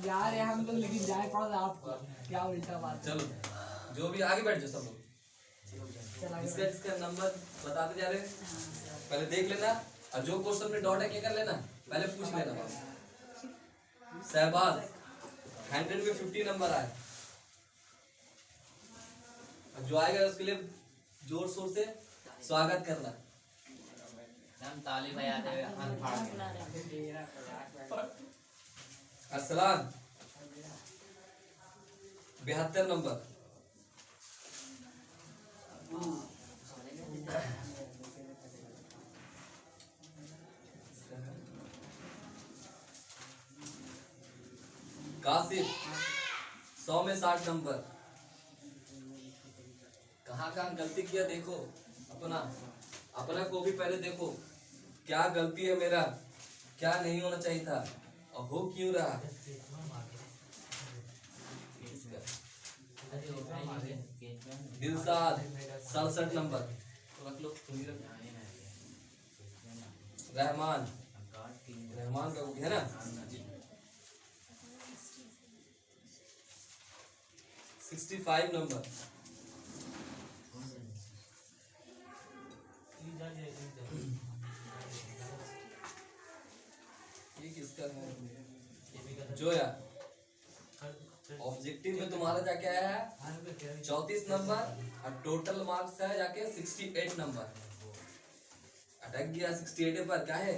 जा रहे हैं हम लोग, लेकिन जाए पड़ रहा आपको। क्या उल्टा बात। चलो जो भी आगे बैठ जाओ सब लोग। इसका इसका नंबर बताते जा रहे हैं, पहले देख लेना। और जो क्वेश्चन में डॉट है क्या कर लेना, पहले पूछ लेना। शहबाज 100 में 50 नंबर आए, जो आएगा उसके लिए जोर शोर से स्वागत करना। हम ताली बजाते हुए हाथ फाड़ अरसलान 72 नंबर। कासिफ 100 में 60 नंबर। कहाँ कहाँ गलती किया देखो, अपना अपना को भी पहले देखो, क्या गलती है मेरा, क्या नहीं होना चाहिए था और हो क्यों रहा। दिलसाद 67 नंबर। रहमान रहमान का है ना 65 नंबर। ये किसका है? जोया ऑब्जेक्टिव में तुम्हारा जाके आया है 34 नंबर और टोटल मार्क्स है जाके 68 नंबर। अटक गया 68 पर, क्या है?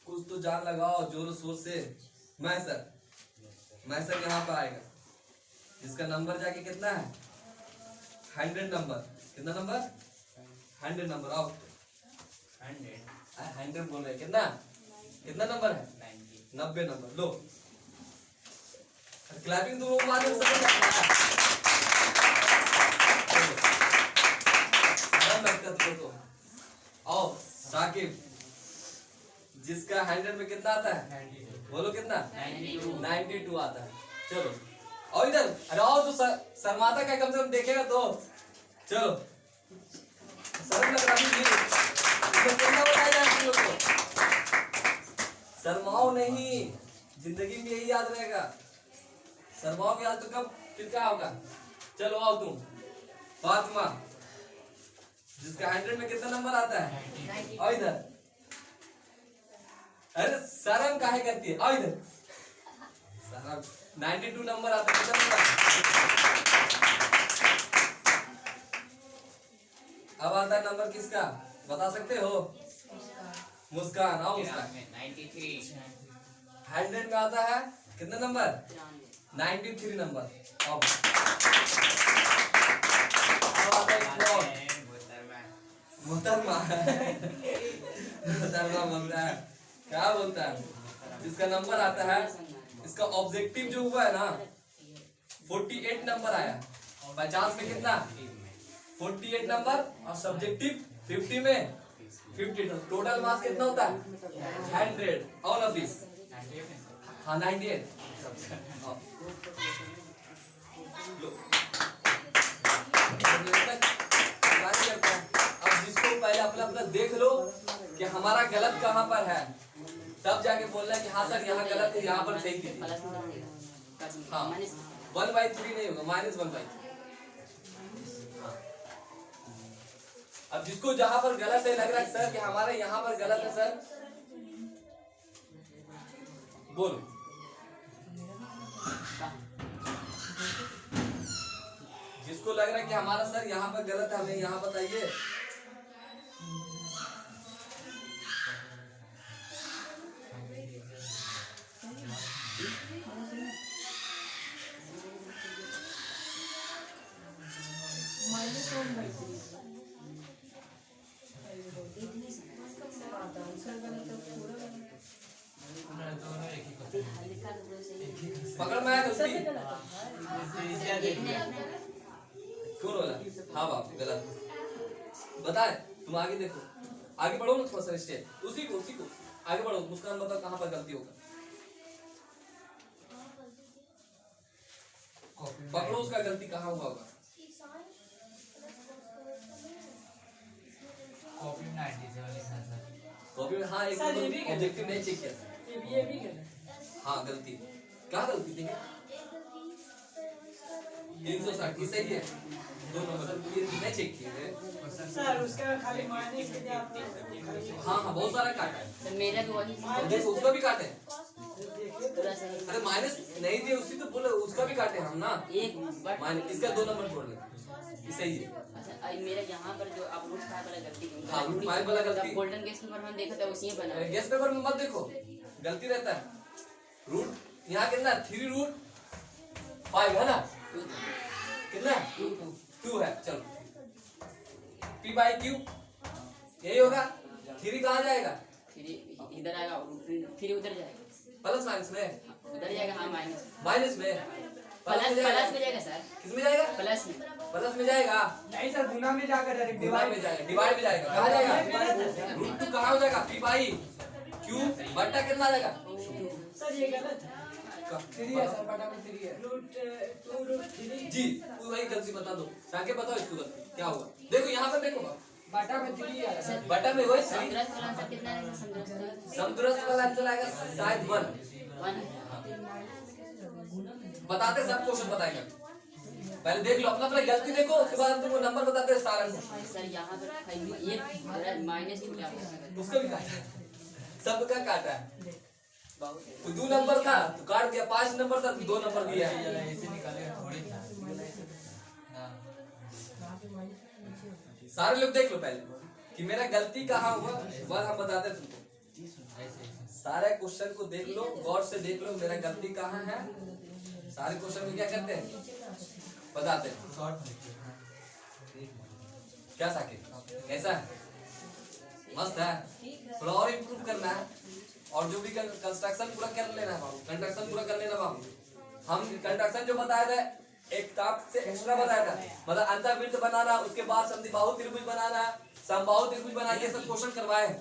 कुछ तो जान लगाओ जोर शोर से। मैं सर यहाँ पर आएगा, जिसका नंबर जाके कितना है 100 नंबर। कितना नंबर 100 नंबर। आओ 100 बोल रहे हैं, कितना नंबर है 90 नंबर। लो क्लैपिंग तुम लोग मारे तो। आओ साकिब, जिसका 100 में कितना आता है बोलो कितना 92 आता है। चलो और इधर, अरे आओ तो शर्माता क्या, कम से कम देखेगा तो। चलो शर्म लग रहा, शर्माओ नहीं, जिंदगी में यही याद रहेगा। शर्माओगे आज तो कब फिर क्या होगा। चलो आओ तुम फातिमा, जिसका 100 में कितना नंबर आता है। और इधर, अरे शर्म काहे करती है। और इधर शर्म 92 नंबर आता है। कितना नंबर अब आता है नंबर किसका बता सकते हो? मुस्कान। आओ मुस्कान 93 100 में आता है कितना नंबर 93 नंबर। अब आता है मोहतरमा बोलता है, क्या बोलता है, जिसका नंबर आता है, इसका ऑब्जेक्टिव जो हुआ है ना 48 नंबर आया। 50 में कितना 48 नंबर और सब्जेक्टिव 50 में 50। टोटल मार्क्स कितना होता है 100 और ऑफिस। हाँ 98। अब जिसको पहले अपना देख लो कि हमारा गलत कहाँ पर है, तब जाके बोलना है कि हाँ सर यहाँ गलत है, यहाँ पर सही थी। हाँ 1/3 नहीं होगा, -1/3। अब जिसको जहां पर गलत है लग रहा है सर कि हमारे यहाँ पर गलत है सर, बोलो। जिसको लग रहा है कि हमारा सर यहाँ पर गलत है, हमें यहाँ बताइए। पकड़ में आया गलती क्यों बोला? हाँ बाप गलत बताए। तुम आगे देखो, आगे बढ़ो ना थोड़ा सा स्टेप, उसी को आगे बढ़ो। मुस्कान बताओ कहाँ पर गलती होगा, पकड़ो उसका गलती कहाँ हुआ होगा। कॉपी में 97 लिखा सर। कॉपी में हाँ एक ऑब्जेक्टिव नहीं चेक किया। ये भी गलत। हाँ गलती क्या गलती थी? 360 ये सही है। 2 नंबर ये नहीं चेक किए थे। सर उसका खाली माइनस के लिए आप हाँ हाँ बहुत सारा काटा है। सर मेरा भी वही देखो उसका भी काटे हैं। देखिए पूरा सही अरे माइनस नहीं दिए उसी तो बोले उसका भी काटे हम ना। एक बट माइनस इसका 2 नंबर छोड़ ले सही है। अच्छा मेरा यहाँ पर जो आप रूट 5 वाला गलती क्यों हाँ, root 5 वाला गलती। गोल्डन गेस्ट पेपर में हम देखा था उसी में बना है। गेस पेपर में मत देखो गलती रहता है। रूट यहाँ कितना 3 रूट 5 है ना कितना 2 है। चलो p बाई क्यू यही होगा। 3 कहाँ जाएगा फिर इधर आएगा और फिर उधर जाएगा प्लस माइनस में उधर जाएगा हाँ माइनस माइनस में प्लस में प्लस में जाएगा सर किस में जाएगा प्लस में जाएगा नहीं सर गुना में जाकर डायरेक्ट डिवाइड में जाएगा डिवाइड में जाएगा कहाँ जाएगा रूट 2 कहाँ हो जाएगा p बाई क्यू बट्टा कितना आ जाएगा सर ये गलत है 3 है सर, बटा में 3 है। रूट 2 रूट 3 जी वही गलती बता दो ताकि बताओ इसको गलती क्या हुआ। देखो यहाँ पे देखो बटा में 3 है। बटा में वही समग्रस्त वाला आंसर कितना है समग्रस्त समदुरस्त वाला आंसर आएगा शायद 1। 1 बताते सब क्वेश्चन बताएंगे। पहले देख लो अपना गलती देखो उसके बाद हम तुमको नंबर बताते हैं सारा क्वेश्चन। सर यहाँ पर ये माइनस क्यों क्या होगा उसका भी काटा है सबका काटा है। बहुत तो 2 नंबर था तो काट दिया 5 नंबर था तो 2 नंबर दिया है। ऐसे निकालेगा थोड़ी था सारे लोग देख लो पहले कि मेरा गलती कहाँ हुआ वह हम बताते तुमको। सारे क्वेश्चन को देख लो गौर से देख लो मेरा गलती कहाँ है। सारे क्वेश्चन में क्या करते हैं बताते हैं। क्या साकिब कैसा है मस्त है। थोड़ा और इम्प्रूव करना है और जो भी कंस्ट्रक्शन पूरा कर लेना है बाबू। कंस्ट्रक्शन पूरा कर लेना बाबू। हम कंस्ट्रक्शन जो बताए थे एक टास्क से एक्स्ट्रा बताया था मतलब अंतर्वृत्त बनाना उसके बाद समद्विबाहु त्रिभुज बनाना समबाहु त्रिभुज बनाना ये सब क्वेश्चन करवाए हैं।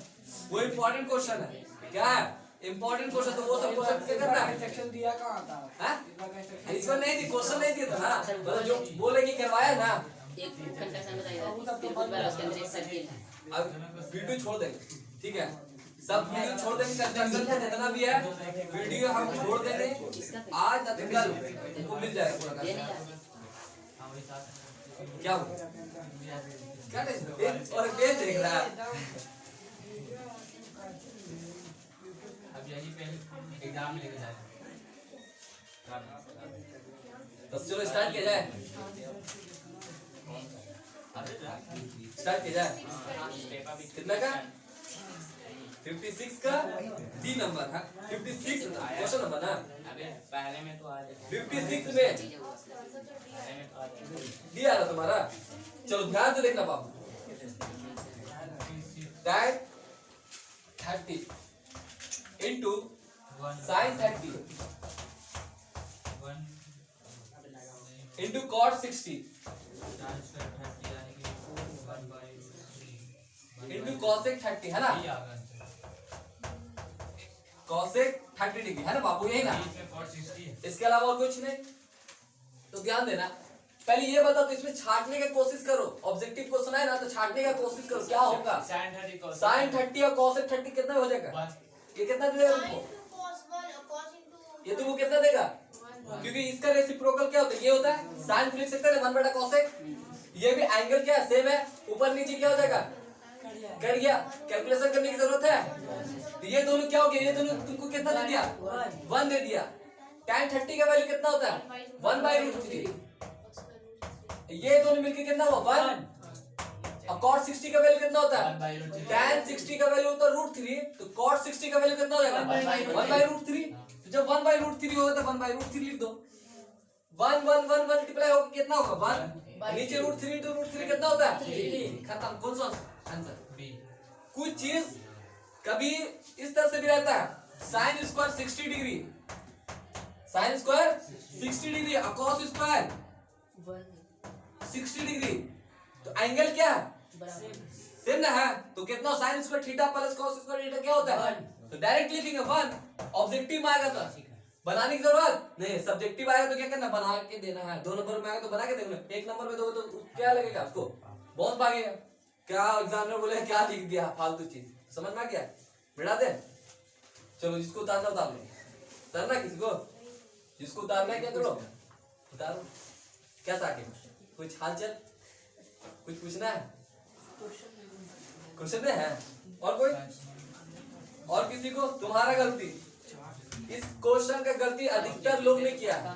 वो इम्पोर्टेंट क्वेश्चन है क्या है इम्पोर्टेंट क्वेश्चन। तो वो सब क्वेश्चन क्या करना है सेक्शन दिया कहाँ था? हैं? इसमें नहीं थी क्वेश्चन नहीं दिया था ना मतलब जो बोले कि करवाया ना। एक कंस्ट्रक्शन बताइए त्रिभुज वाला उसके अंदर एक सर्किल है अब वीडियो छोड़ देंगे ठीक है सब वीडियो छोड़ देंगे। कंस्ट्रक्शन का जितना भी है वीडियो हम छोड़ देंगे आज न तो कल तुमको मिल जाएगा पूरा ये कंस्ट्रक्शन। नहीं क्या हुआ क्या नहीं और पेज देख रहा है। अब यही पहले एग्जाम लेके जाए तो चलो स्टार्ट किया जाए स्टार्ट किया जाए। कितना का 56 का 3 नंबर है 56 क्वेश्चन नंबर ना अबे पहले में तो आ जाए 56 में पहले में तो आ जाए दिया ना तुम्हारा। चलो ध्यान से देखना बाबू। tan 30 into sin 30 into cot 60 into cosec 30 है ना cosec 30 डिग्री है ना बाबू यही ना। इसके अलावा और कुछ नहीं। तो ध्यान देना पहले ये बताओ तो इसमें छाटने की कोशिश करो। ऑब्जेक्टिव क्वेश्चन है ना तो छाटने का कोशिश करो क्या होगा। sin 30 और cosec 30 कितना हो जाएगा ये कितना देगा तुमको ये तुमको कितना देगा क्योंकि इसका रेसिप्रोकल क्या होता है ये होता है sin लिख सकते हैं 1 बटा cosec। ये भी एंगल क्या है सेम है ऊपर नीचे क्या हो जाएगा कट गया। कैलकुलेशन करने की जरूरत है। तो ये दोनों क्या हो गया ये दोनों तुमको कितना दे दिया 1 दे दिया। tan 30 का वैल्यू कितना होता है 1/√3। ये दोनों मिलके कितना हुआ 1 और cot 60 का वैल्यू कितना होता है tan 60 का वैल्यू होता है √3 तो cot 60 का वैल्यू कितना हो जाएगा 1/√3। तो जब 1/√3 होगा तो 1/√3 लिख दो। 1 1 1 मल्टीप्लाई होगा कितना होगा 1 नीचे √3 तो √3 कितना होता है खत्म। कौन सा आंसर कुछ चीज कभी इस तरह से भी रहता है sine square 60 degree sine square 60 degree और cos स्क्वायर 60 डिग्री। तो एंगल क्या है सेम ना है तो कितना sine square theta plus cos square theta क्या होता है तो डायरेक्ट लिखेंगे 1। ऑब्जेक्टिव में आएगा तो बनाने की जरूरत नहीं सब्जेक्टिव आएगा तो क्या करना बना के देना है। 2 नंबर में आएगा तो बना के देना। 1 नंबर में दोगे तो क्या लगेगा उसको बहुत भागेगा क्या एग्जामिनर बोले क्या लिख दिया फालतू चीज समझ में आ गया बिड़ा दे। चलो जिसको उतारना उतार लो उतारना किसी को जिसको उतारना है क्या करो, उतारो। क्या साके कुछ हालचाल, कुछ पूछना है, क्वेश्चन में है? और कोई, और किसी को? तुम्हारा गलती, इस क्वेश्चन का गलती अधिकतर लोग ने किया है।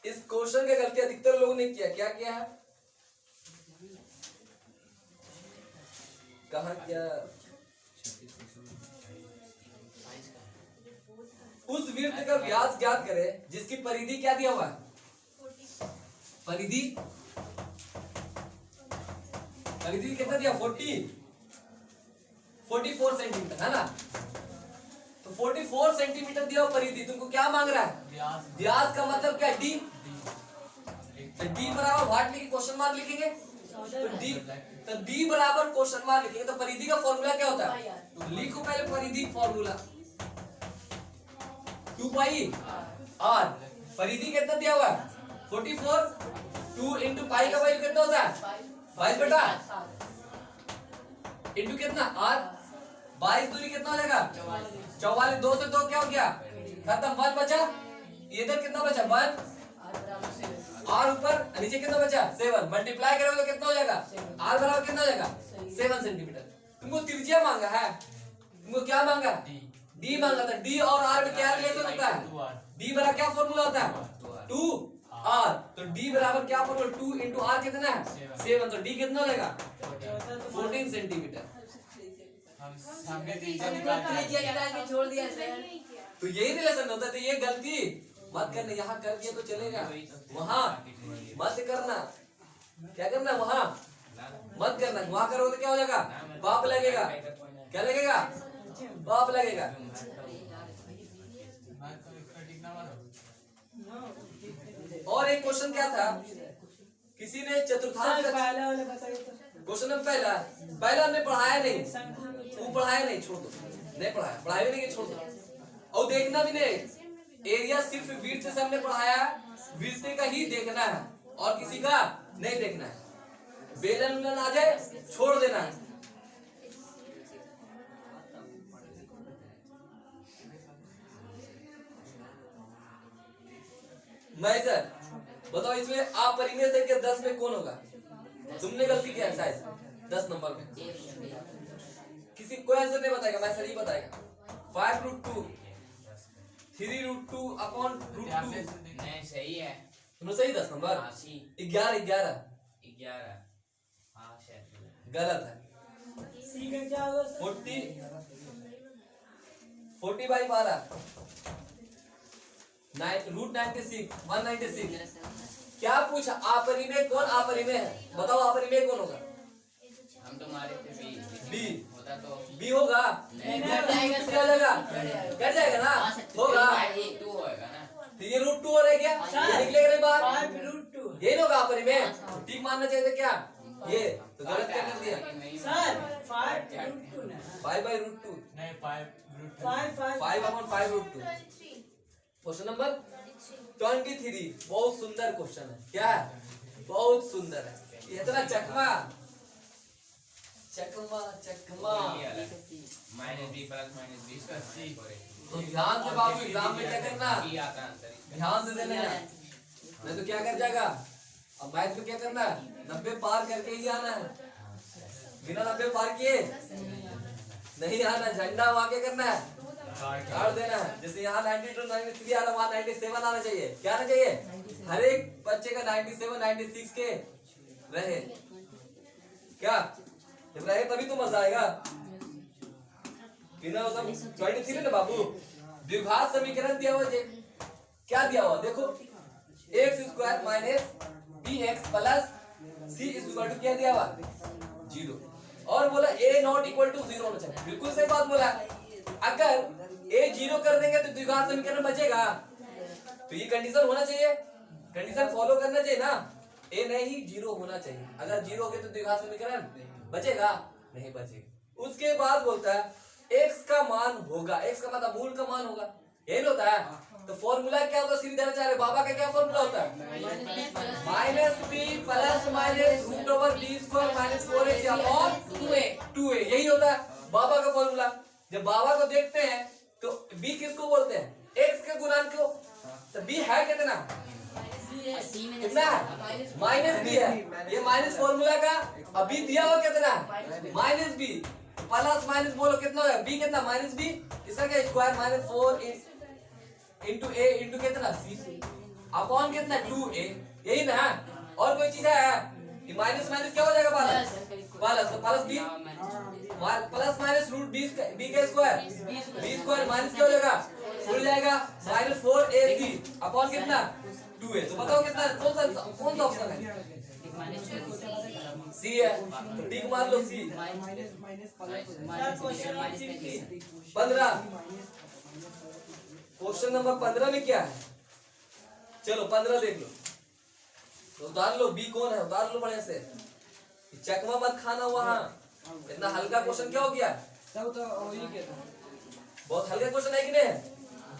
इस क्वेश्चन का गलती अधिकतर लोग ने किया। क्या किया है? कहा क्या? उस वृत्त का व्यास ज्ञात करें जिसकी परिधि क्या दिया हुआ है? परिधि, परिधि कितना दिया? 44 सेंटीमीटर है ना। तो 44 सेंटीमीटर दिया हुआ परिधि, तुमको क्या मांग रहा है? व्यास का मतलब क्या? डी। तो डी बराबर व्हाट लिखेंगे? क्वेश्चन मार्क लिखेंगे। तो डी बराबर क्वेश्चन मार्क लिखेंगे। तो परिधि का फॉर्मूला क्या होता है? लिखो पहले परिधि फॉर्मूला, 2 पाई आर। परिधि कितना दिया हुआ है? 44। 2 इंटू पाई का वैल्यू कितना होता है? 22 बटा इंटू कितना आर, 22 दूरी कितना हो जाएगा? 44। 2 से 2 क्या हो गया? खत्म। 1 बचा, इधर कितना बचा? 1 आर ऊपर, नीचे कितना बचा? 7। मल्टीप्लाई करोगे तो कितना हो जाएगा? आर बराबर कितना हो जाएगा? 7 सेंटीमीटर। तुमको त्रिज्या मांगा है, तुमको क्या मांगा? डी मांगा था। डी और आर में क्या रिलेशन होता है? डी बराबर क्या फॉर्मूला होता है? 2 आर। तो डी बराबर क्या फॉर्मूला? 2 इंटू आर कितना है? 7। तो डी कितना हो जाएगा? 14 सेंटीमीटर। छोड़ दिया सर। तो यही रिलेशन होता है। तो ये गलती मत करना, यहाँ कर दिया तो चलेगा, वहां मत करना। क्या करना? वहां मत करना। वहां करोगे तो क्या हो जाएगा? पाप लगेगा। क्या लगेगा? पाप लगेगा। और एक क्वेश्चन क्या था? किसी ने चतुर्थांश क्वेश्चन में पहला हमने पढ़ाया नहीं, वो पढ़ाया नहीं, छोड़ दो। नहीं पढ़ाया, पढ़ाया भी नहीं, छोड़ दो। और देखना भी नहीं। एरिया सिर्फ वृत्त से हमने पढ़ाया, वृत्त का ही देखना है और किसी का नहीं देखना है। बेलन उलन आ जाए छोड़ देना है। मैं सर बताओ, इसमें अपरिमेय से के 10 में कौन होगा? तुमने गलती किया है शायद 10 नंबर में। किसी कोई आंसर नहीं बताएगा, मैं सर ही बताएगा। 5√2 3√2 अपॉन √2। नहीं सही है। तुमने सही 10 नंबर। 11 गलत है। 40/12 √96 196। क्या पूछा? अपरिमेय कौन? अपरिमेय है, बताओ अपरिमेय कौन होगा? हम तो मारे थे बी। होता तो बी होगा? नहीं, क्या हो जाएगा? कट जाएगा ना? होगा। तू होएगा ना। तो ये √2 हो रहा क्या? ये निकलेगा नहीं बाहर। 5√2 यही होगा अपरिमेय। ठीक मानना चाहिए था क्या? ये तो गलत क्या कर दिया? सर 5√2 ना 5/√2 नहीं 5 5/5√2। क्वेश्चन नंबर 23 बहुत सुंदर क्वेश्चन है। क्या है? बहुत सुंदर है। इतना चकमा चकमा चकमा। -b + -b तो ध्यान से बाबू, एग्जाम में क्या करना? b आता आंसर। ध्यान से देना है, नहीं तो क्या कर जाएगा? अब मैथ में क्या करना है? 90 पार करके ही आना है। बिना 90 पार किए नहीं आना। झंडा वहां क्या करना है? गाड़ देना है। जैसे यहाँ 92 93 आ रहा, वहाँ 97 आना चाहिए। क्या आना चाहिए? हर एक बच्चे का 97 96 के रहे। क्या जब रहे तभी तो मजा आएगा। बिना सब 23 ना बाबू। द्विघात समीकरण दिया हुआ, क्या दिया हुआ देखो, x² - bx + c क्या दिया हुआ? 0। और बोला a ≠ 0 होना चाहिए। बिल्कुल सही बात बोला। अगर a 0 कर देंगे तो द्विघात समीकरण बचेगा। तो ये कंडीशन होना चाहिए, कंडीशन फॉलो करना चाहिए ना। a नहीं 0 होना चाहिए। अगर 0 हो गया तो द्विघात समीकरण बचेगा नहीं? बचेगा। उसके बाद बोलता है x का मान होगा, x का मतलब मूल का मान होगा, यही होता है। तो फॉर्मूला क्या होता है? सीधे देना चाह रहे बाबा का क्या फॉर्मूला होता है? -b + -d² - 4x/(2a) यही होता है बाबा का फॉर्मूला। जब बाबा को देखते हैं तो b किसको बोलते हैं? x के गुणांक को। तो बी है कितना? सी में कितना है? माइनस बी है। ये माइनस फॉर्मूला का अभी दिया हुआ कितना? माइनस बी प्लस माइनस बोलो कितना होगा? बी कितना? माइनस बी, इसका क्या स्क्वायर माइनस 4 इंटू ए इंटू कितना? सी अपॉन कितना? 2a, यही ना? और कोई चीज है? माइनस माइनस क्या हो जाएगा? प्लस प्लस, तो plus B plus minus root B का स्क्वायर, बी स्क्वायर माइनस क्या हो जाएगा? उड़ जाएगा माइनस 4ac अपॉन कितना? 2a। तो बताओ कितना? कौन सा ऑप्शन है? सी है, तो टिक मार लो सी। 15 क्वेश्चन नंबर 15 में क्या है? चलो 15 देख लो, तो उतार लो। बी कौन है? उतार लो बढ़िया से, चकमा मत खाना वहाँ। इतना हल्का क्वेश्चन क्या हो गया? सब तो वही के था। बहुत हल्का क्वेश्चन है कि नहीं?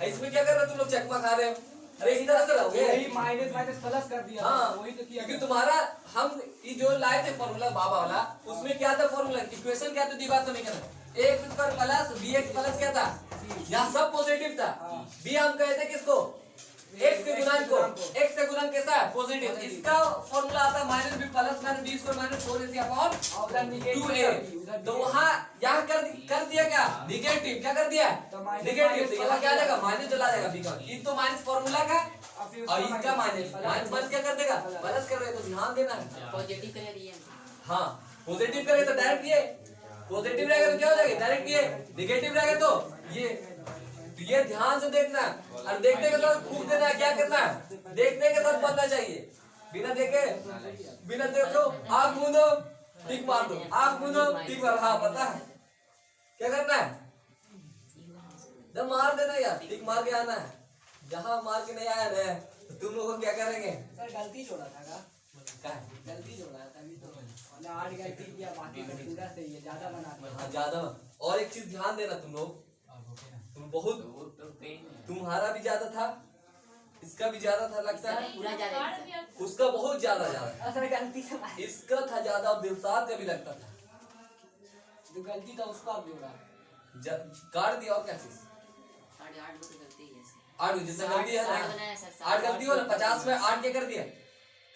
इसमें क्या कर रहे हो तुम लोग? चकमा खा रहे हो? अरे इसी तरह से रहोगे। वही माइनस माइनस प्लस कर दिया। हाँ, वही तो किया। क्योंकि तुम्हारा हम ये जो लाए थे फॉर्मूला बाबा वाला, उसमें क्या था? फॉर्मूला इक्वेशन क्या था? द्विघात समीकरण। A square plus B X plus क्या था? यहाँ सब पॉजिटिव था। बी हम कहते किसको? एक्स के गुणन को। एक्स का गुणन कैसा है? पॉजिटिव। इसका फॉर्मूला आता है minus B plus minus B square minus 4ac upon 2a। तो वहाँ यहाँ कर दिया क्या? निगेटिव। क्या कर दिया? निगेटिव। तो यहाँ क्या आ जाएगा? माइनस चला जाएगा बी का। ये तो माइनस फॉर्मूला का और इसका माइनस माइनस प्लस क्या कर देगा? प्लस कर देगा। तो ध्यान देना है। पॉजिटिव कर दिया। हाँ, पॉजिटिव करेगा तो डायरेक्ट ये, पॉजिटिव रहेगा तो क्या हो जाएगा? डायरेक्ट ये, निगेटिव रहेगा तो ये ध्यान से देखना और देखने के साथ फूक देना है। क्या करना है? देखने के साथ बनना चाहिए। बिना देखे बिना देखो आँख मूंदो टिक मार दो, आँख मूंदो टिक मार। हाँ पता है क्या करना है? जब मार देना यार, टिक मार के आना है। जहाँ मार के नहीं आया ना तो तुम लोग क्या करेंगे? सर गलती जोड़ा था क्या? गलती जोड़ा था तभी तो मतलब 8 गलती किया, बाकी तो पूरा सही है, ज्यादा बना दिया। हाँ ज्यादा। और एक चीज ध्यान देना तुम लोग, तुम बहुत, तुम्हारा भी ज्यादा था, इसका भी ज्यादा था लगता है, पूरा ज्यादा उसका बहुत ज्यादा ज्यादा, सर गलती से इसका था ज्यादा और दिलसाद का भी लगता था। जो गलती था उसको आप जोड़ा। काट दिया। और क्या चीज? 8.5 तो गलती है। 8 जैसे गलती है ना, 8 गलती हो ना, 50 में 8 क्या कर दिया?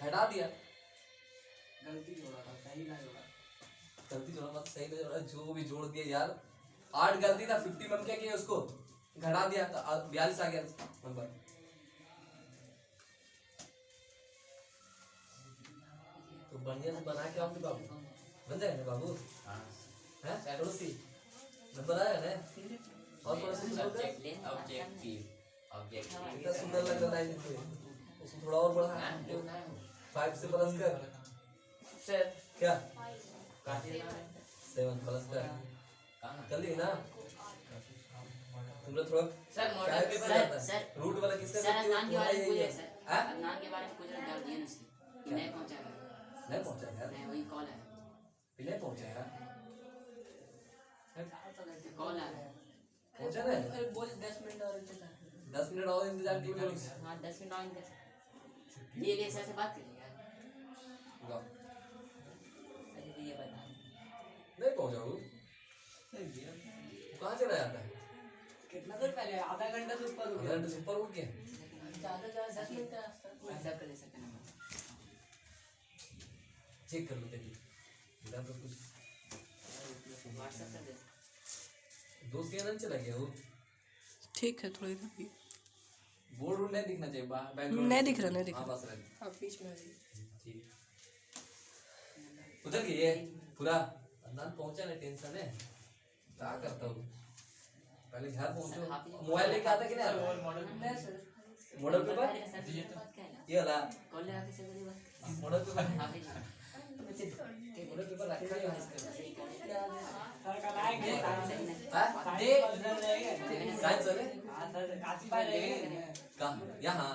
घटा दिया। गलती जोड़ा था, सही ना जोड़ा। गलती जोड़ा मत, सही नहीं जोड़ा, जो भी जोड़ दिया यार। 8 गलती था, 50 में क्या किया? उसको घटा दिया तो 42 आ गया नंबर। तो बढ़िया से बना के आओगे बाबू, बन जाएगा बाबू। हैं पड़ोसी नंबर आया ना? और पड़ोसी कितना सुंदर लग रहा है। उसको थोड़ा और बढ़ा, 5 से प्लस कर क्या? 7 प्लस कर लिए ना तुम लोग। थोड़ा सर क्या मॉडल पेपर सर आता है? सर रूट वाला किसका? सर अदनान के बारे में पूछे सर। हाँ? अदनान के बारे में पूछ रहे डाल दिए ना उसने, नहीं पहुंचा है। नहीं पहुंचा यार, नहीं वही कॉल है, नहीं पहुंचा यार, कॉल है। पहुंचा नहीं। अरे बोल 10 मिनट और इंतजार। 10 मिनट और इंतजार कीजिए। हाँ 10 मिनट और ये सर से बात करिएगा। अरे ये बता नहीं पहुंचा वो, कहाँ चला जाता है? कितना देर पहले? आधा घंटा से ऊपर हो गया। घंटे से ऊपर हो गया। ज्यादा 10 मिनट का रास्ता। व्हाट्सएप कर दे सकते हैं। चेक कर लो देखिए, इधर तो कुछ व्हाट्सएप कर दे। दोस्त के नहीं चला गया वो। ठीक है थोड़ी देर बोर्ड वोर्ड नहीं दिखना चाहिए, बैकग्राउंड नहीं दिख रहा, नहीं दिख हाँ रहा। बस रहे। आप बीच में ठीक उधर गई है पूरा। अदनान पहुंचा नहीं, टेंशन है क्या करता हूँ। पहले घर पहुंचो, मोबाइल लेके आता कि नहीं आता? मॉडल पेपर ये वाला कॉल ले आके से बोली बात। मॉडल पेपर हाफिज मॉडल पेपर रखा है इसका। सर कल आएंगे। हाँ? दे साइंस वाले हां सर काशी भाई रहेंगे। कहाँ? यहाँ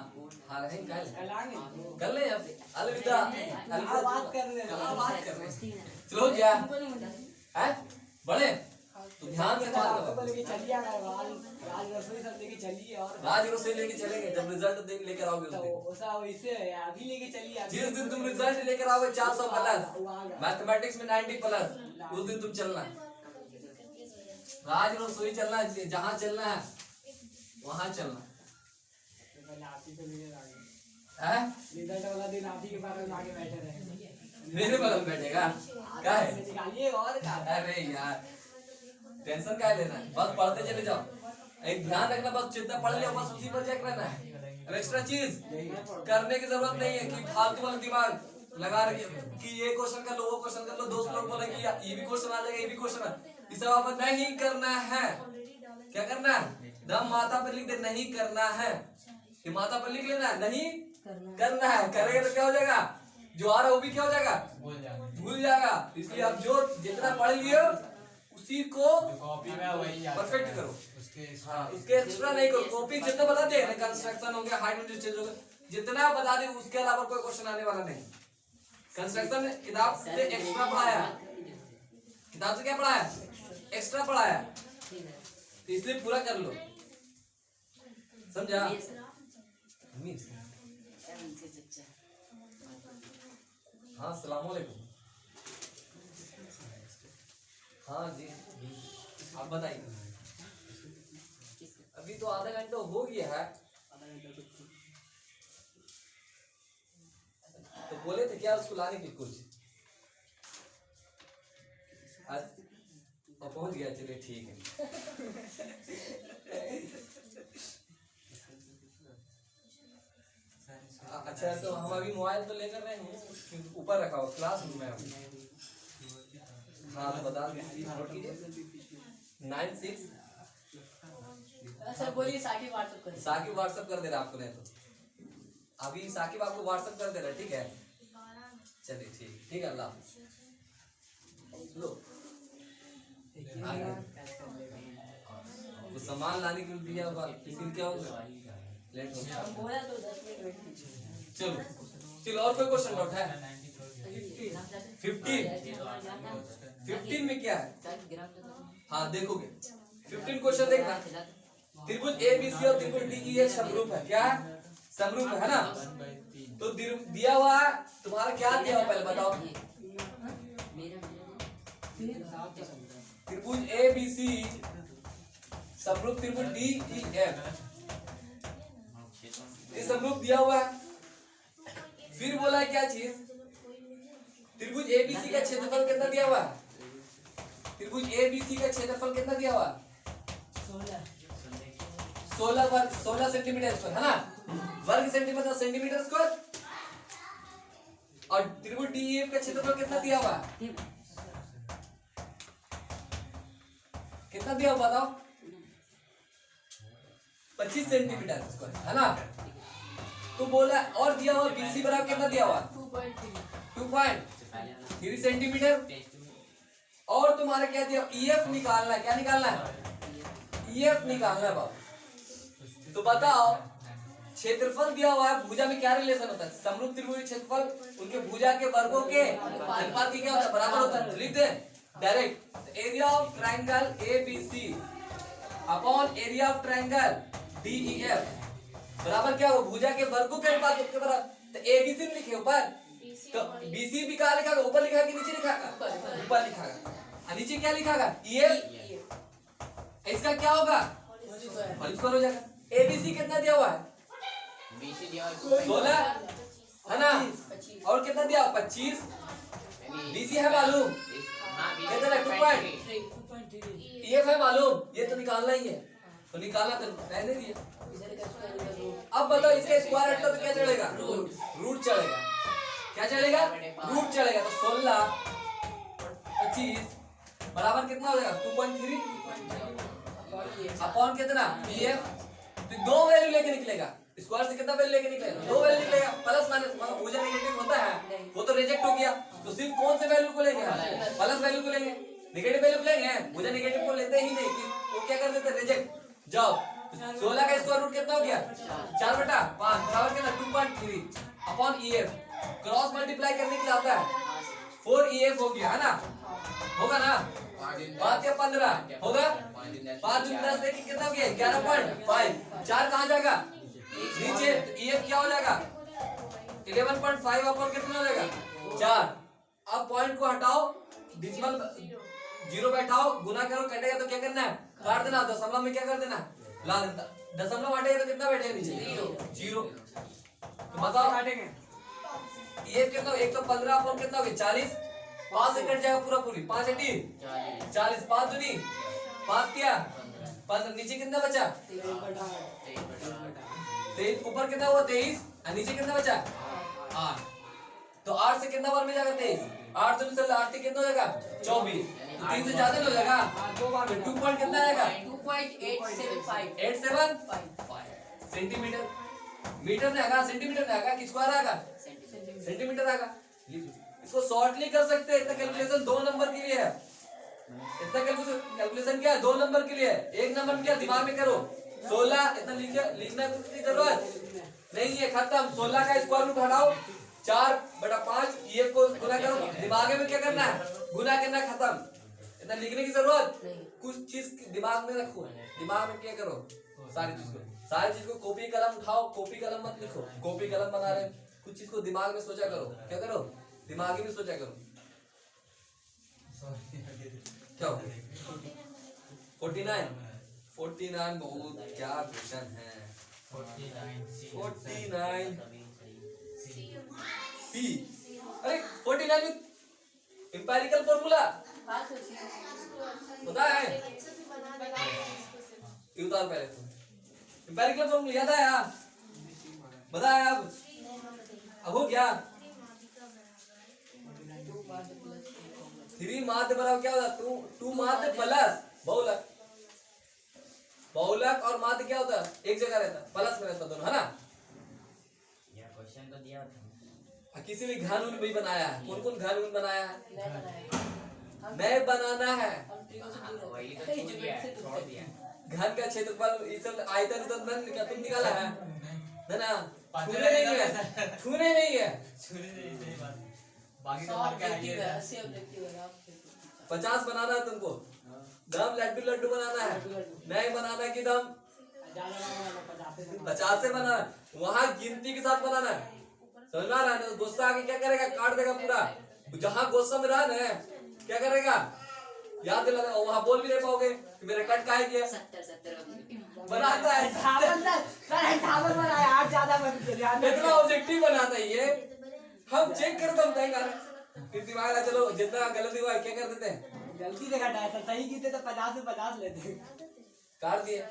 हाँ रहेंगे कल। कल आएंगे। कल नहीं अब अलविदा। अलविदा बात कर रहे हैं। बात कर रहे हैं। चलो क्या है बड़े, तो ध्यान से बात आपको करो। लेके चलिए राज रसोई सब लेके चलिए। और राज रसोई लेके चलेंगे जब रिजल्ट देख लेकर आओगे उस दिन। तो ऐसा वैसे अभी लेके चलिए। जिस दिन तुम रिजल्ट लेकर आओगे 400 प्लस, मैथमेटिक्स में 90 प्लस, उस दिन तुम चलना। राज रसोई चलना है, जहाँ चलना है वहाँ चलना। पहले आप ही तो लीडर आगे हैं? रिजल्ट वाला दिन आप ही के बारे में आगे बैठे रहे मेरे बगल में बैठेगा क्या है? निकालिए और क्या अरे यार टेंशन क्या लेना है, बस पढ़ते चले जाओ। एक ध्यान रखना, बस जितना पढ़ लिया बस उसी पर चेक रहना है। अब एक्स्ट्रा चीज करने की जरूरत नहीं है कि फालतू वाला दिमाग लगा रखे कि ये क्वेश्चन कर लो वो क्वेश्चन कर लो। दोस्त लोग बोलेंगे ये भी क्वेश्चन आ जाएगा ये भी क्वेश्चन है, ये सब आपको नहीं करना है। क्या करना है? दम माथा पर लिख दे, नहीं करना है। ये माथा पर लिख लेना है, नहीं करना है। करेगा तो क्या हो जाएगा? जो आ रहा है वो भी क्या हो जाएगा? भूल जाएगा। इसलिए आप जो जितना पढ़ लिए उसी को कॉपी में वही परफेक्ट करो। हाँ, उसके एक्स्ट्रा नहीं करो। कॉपी जितना बता दे, कंस्ट्रक्शन हो गया, हाइट एंड डिस्टेंस हो गया, जितना बता दे उसके अलावा कोई क्वेश्चन आने वाला नहीं। कंस्ट्रक्शन किताब से एक्स्ट्रा पढ़ाया, किताब से क्या पढ़ाया? एक्स्ट्रा पढ़ाया, तो इसलिए पूरा कर लो। समझा? हाँ, अस्सलाम वालेकुम। हाँ जी, आप बताइए। अभी तो आधा घंटा हो गया है, तो बोले थे क्या उसको लाने के लिए कुछ? आज तो पहुंच गया, चलिए ठीक है। अच्छा, तो हम अभी मोबाइल तो लेकर रहे हैं, ऊपर रखा हो क्लास रूम में अभी। हाँ, तो बता दीजिए 96। सर बोलिए, साकिब व्हाट्सएप कर। साकिब व्हाट्सएप कर दे रहा आपको, नहीं तो अभी साकिब आपको व्हाट्सएप कर दे रहा है, ठीक है? चलिए ठीक है, अल्लाह हाफिज़। लो वो सामान लाने के लिए दिया होगा, फिर क्या होगा? लेट हो गया। बोला तो 10 मिनट वेट कीजिए। चलो और कोई क्वेश्चन डाउट है? 15 में क्या है? हाँ देखोगे 15 क्वेश्चन देखना। त्रिभुज ABC और त्रिभुज DE समरूप है। क्या है? समरूप है ना? तो दिया हुआ तुम्हारा क्या दिया हुआ पहले बताओ। त्रिभुज ABC समरूप त्रिभुज DEF, ये समरूप दिया हुआ है। फिर बोला है क्या चीज? त्रिभुज ABC का क्षेत्रफल कितना दिया हुआ है? त्रिभुज ABC का क्षेत्रफल कितना दिया हुआ? 16 सेंटीमीटर स्क्वायर, है ना? वर्ग सेंटीमीटर सेंटीमीटर स्क्वायर। और त्रिभुज DEF का क्षेत्रफल कितना दिया हुआ? कितना दिया हुआ बताओ? 25 सेंटीमीटर स्क्वायर, है ना? तो बोला और दिया हुआ BC बराबर कितना दिया हुआ? 2.3 सेंटीमीटर। और तुम्हारा क्या दिया? EF निकालना है। क्या निकालना है? EF निकालना है बाबू। तो बताओ क्षेत्रफल दिया हुआ है, भुजा में क्या रिलेशन होता है? समरूप त्रिभुज क्षेत्रफल उनके भुजा के वर्गों के अनुपात की क्या होता है? बराबर होता है। लिख दे direct. Area of triangle ABC upon area of triangle DEF बराबर क्या हो? भुजा के वर्गों के अनुपात के बराबर। तो ABC में लिखे ऊपर, तो BC भी कहाँ लिखा है? ऊपर लिखा है कि नीचे लिखा है? ऊपर लिखा है। और नीचे क्या लिखा है? EF। इसका क्या होगा? हो जाएगा। ABC कितना दिया हुआ है? 16, है ना? और कितना दिया? 25। BC है मालूम कितना? 2.3। EF है मालूम, ये तो निकालना ही है। तो निकालना तो रहने दिया। अब बताओ इसका स्क्वायर हटा तो क्या चलेगा? रूट चलेगा। क्या चलेगा? रूट चलेगा। तो 16 25 बराबर कितना हो जाएगा? 2.3 अपॉन कितना? EF। तो दो वैल्यू लेके निकलेगा। स्क्वायर से कितना वैल्यू लेके निकलेगा? दो वैल्यू निकलेगा। प्लस माइनस मतलब भुजा नेगेटिव होता है, वो तो रिजेक्ट हो गया। तो सिर्फ कौन से वैल्यू को लेंगे? प्लस वैल्यू को लेंगे। नेगेटिव वैल्यू को लेंगे? भुजा नेगेटिव को लेते ही नहीं, वो क्या कर देते? रिजेक्ट। जाओ 16 का स्क्वायर रूट कितना हो गया? 4/5 बराबर कितना? 2.3 अपॉन EF। क्रॉस मल्टीप्लाई करने के लिए आता है 4EF हो गया, है ना? होगा ना? 5 या 15 होगा? 5 दूनी 10 देखिए कितना हो गया? 11.5। 4 कहाँ जाएगा? नीचे। तो EF क्या हो जाएगा? 11.5 अपॉन कितना हो जाएगा? 4। अब पॉइंट को हटाओ, डिजिमल 0 बैठाओ, गुना करो, कटेगा तो क्या करना है? काट देना। दशमलव में क्या कर देना? ला देना। दशमलव हटेगा तो कितना बैठेगा नीचे? जीरो। तो बताओ काटेंगे ये कितना? एक तो 15 अपॉन कितना हो गया? 40। 5 से कट जाएगा पूरा पूरी। 5 80 40। 5 दूनी 5 क्या 15। नीचे कितना बचा? 23। ऊपर कितना हुआ? 23। और नीचे कितना बचा? 8। तो 8 से कितना बार में जाएगा? 23। 8 दूनी 8 कितना हो जाएगा? 24। तो 3 से ज्यादा नहीं हो जाएगा? दो बार तो 2 पॉइंट कितना आएगा? 2.875 87 सेंटीमीटर। मीटर में आएगा, सेंटीमीटर में आएगा कि स्क्वायर आएगा? सेंटीमीटर आएगा। इसको शॉर्टली कर सकते हैं। इतना कैलकुलेशन 2 नंबर के लिए है। इतना कैलकुलेशन क्या है? 2 नंबर के लिए है। 1 नंबर में क्या दिमाग में करो? 16 इतना लिखना की जरूरत नहीं है। खत्म। 16 का स्क्वायर रूट हटाओ 4/5 ये को गुना करो। दिमाग में क्या करना है? गुना करना। खत्म। इतना लिखने की जरूरत कुछ चीज दिमाग में रखो। दिमाग में क्या करो? सारी चीज को कॉपी कलम उठाओ। कॉपी कलम मत लिखो। कॉपी कलम बना रहे कुछ चीज को दिमाग में सोचा करो। क्या करो? दिमागी में सोचा करो। क्या 49 बहुत क्या क्वेश्चन है। 49 सी। अरे 49 में एम्पिरिकल फॉर्मूला पता है? ये उतार पहले तुम। एम्पिरिकल फॉर्मूला याद आया? बताया अब हो गया? 3 माध्य बराबर क्या होता है? 2 माध्य प्लस बहुलक। बहुलक और माध्य क्या होता है? एक जगह रहता, प्लस में रहता दोनों, है ना? ये क्वेश्चन तो दिया था। किसी ने घन उन भी बनाया है। कौन कौन घन उन बनाया है? नहीं बनाना है। वही तो छूट गया है, छोड़ दिया। घन का क्षेत्रफल इस आयतन क्या तुम निकाला है ना? छूने नहीं है। छूने नहीं है। बाकी तो मार के आइए 50 बनाना है तुमको। दम लड्डू बनाना है। नहीं बनाना कि दम 50 से बनाना। वहाँ गिनती के साथ बनाना है। समझ में आ रहा है? गुस्सा आके क्या करेगा? काट देगा पूरा। जहाँ गुस्सा में रहा ना क्या करेगा? याद दिला देगा। वहाँ बोल भी नहीं पाओगे कि मेरे कट काहे किया। 70 बनाता है। 58 बनाया। 8 ज्यादा बन गया। इतना ऑब्जेक्टिव बनाता है ये। हम चेक करते हम तय कर फिर दिमाग लगा चलो जितना गलती हुआ क्या कर देते हैं? गलती से घटाया था। सही कीते तो 50 से 50 लेते। काट दिए।